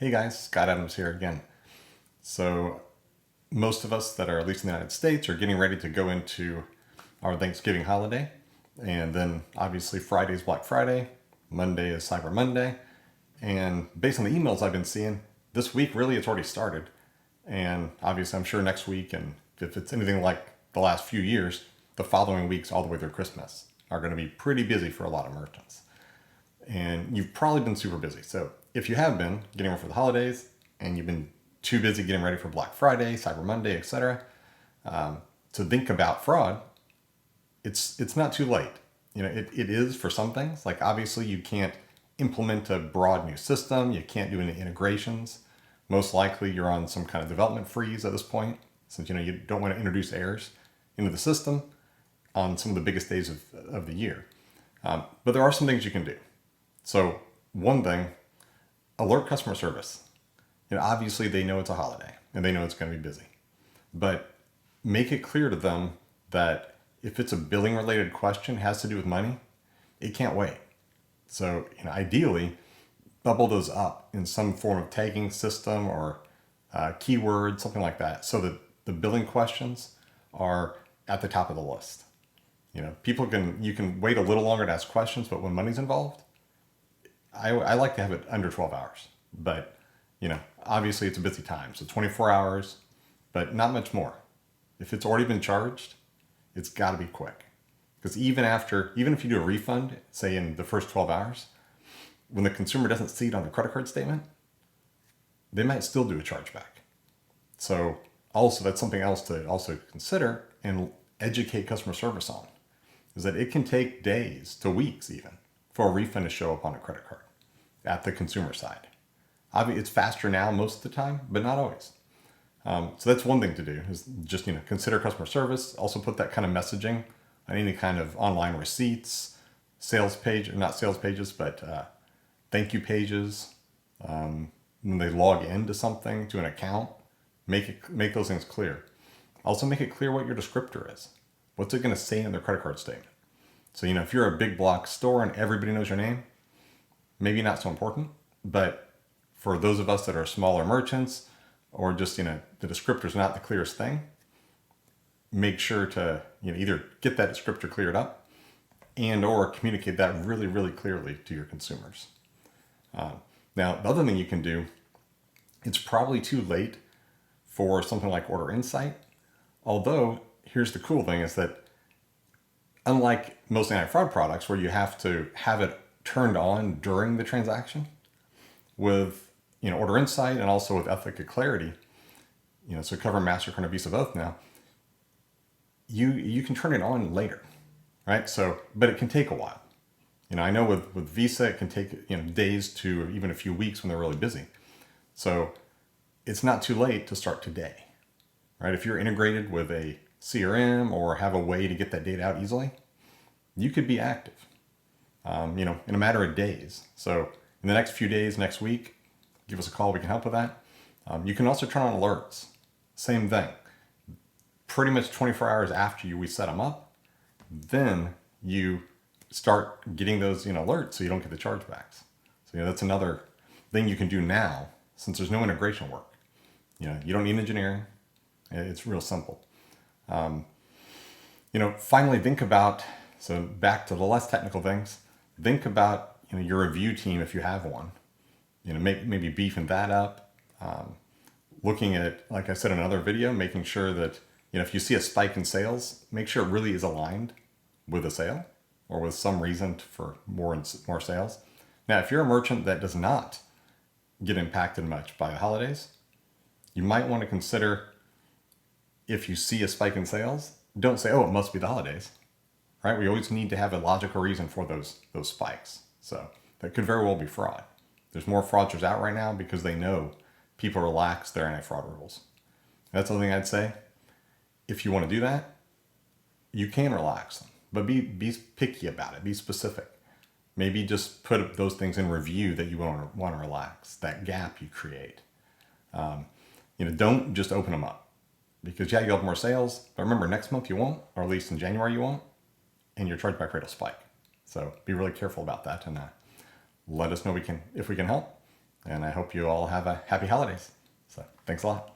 Hey guys, Scott Adams here again. So most of us that are at least in the United States are getting ready to go into our Thanksgiving holiday. And then obviously Friday is Black Friday, Monday is Cyber Monday. And based on the emails I've been seeing, this week really it's already started. And obviously I'm sure next week, and if it's anything like the last few years, the following weeks all the way through Christmas are going to be pretty busy for a lot of merchants. And you've probably been super busy. So if you have been getting ready for the holidays and you've been too busy getting ready for Black Friday, Cyber Monday, etc., to think about fraud, it's not too late. It is for some things. Like obviously you can't implement a broad new system. You can't do any integrations. Most likely you're on some kind of development freeze at this point, since you don't want to introduce errors into the system on some of the biggest days of the year. But there are some things you can do. So one thing, alert customer service. Obviously they know it's a holiday and they know it's going to be busy, but make it clear to them that if it's a billing related question, has to do with money, it can't wait. So ideally bubble those up in some form of tagging system or keyword, something like that, so that the billing questions are at the top of the list. You can wait a little longer to ask questions, but when money's involved, I like to have it under 12 hours, but obviously it's a busy time. So 24 hours, but not much more. If it's already been charged, it's got to be quick. Because even if you do a refund, say in the first 12 hours, when the consumer doesn't see it on the credit card statement, they might still do a chargeback. So also that's something else to also consider and educate customer service on, is that it can take days to weeks even for a refund to show up on a credit card at the consumer side. Obviously, it's faster now most of the time, but not always. So that's one thing to do, is just consider customer service. Also put that kind of messaging on any kind of online receipts, not sales pages, but thank you pages. When they log into something, to an account, make those things clear. Also make it clear what your descriptor is. What's it going to say in their credit card statement? So, if you're a big block store and everybody knows your name, maybe not so important, but for those of us that are smaller merchants, or just, the descriptor's not the clearest thing, make sure to, either get that descriptor cleared up and or communicate that really, really clearly to your consumers. Now, the other thing you can do, it's probably too late for something like Order Insight. Although, here's the cool thing, is that unlike most anti-fraud products where you have to have it turned on during the transaction, with Order Insight and also with Ethica Clarity, so cover MasterCard and Visa both now, you can turn it on later, right? So, but it can take a while. I know with Visa it can take days to even a few weeks when they're really busy. So it's not too late to start today, right? If you're integrated with a CRM or have a way to get that data out easily, you could be active, in a matter of days. So in the next few days, next week, give us a call. We can help with that. You can also turn on alerts. Same thing. Pretty much 24 hours after we set them up, then you start getting those alerts so you don't get the chargebacks. So that's another thing you can do now, since there's no integration work. You don't need engineering. It's real simple. Finally think about, so back to the less technical things, think about your review team if you have one. Maybe beefing that up. Looking at, like I said in another video, making sure that if you see a spike in sales, make sure it really is aligned with a sale or with some reason for more sales. Now, if you're a merchant that does not get impacted much by the holidays, you might want to consider, if you see a spike in sales, don't say, oh, it must be the holidays, right? We always need to have a logical reason for those spikes. So that could very well be fraud. There's more fraudsters out right now because they know people relax their anti-fraud rules. That's the thing I'd say. If you want to do that, you can relax them, but be picky about it. Be specific. Maybe just put those things in review that you want to relax, that gap you create. Don't just open them up, because you'll have more sales, but remember, next month you won't, or at least in January you won't, and your chargeback rate will spike. So be really careful about that, and let us know if we can help. And I hope you all have a happy holidays. So thanks a lot.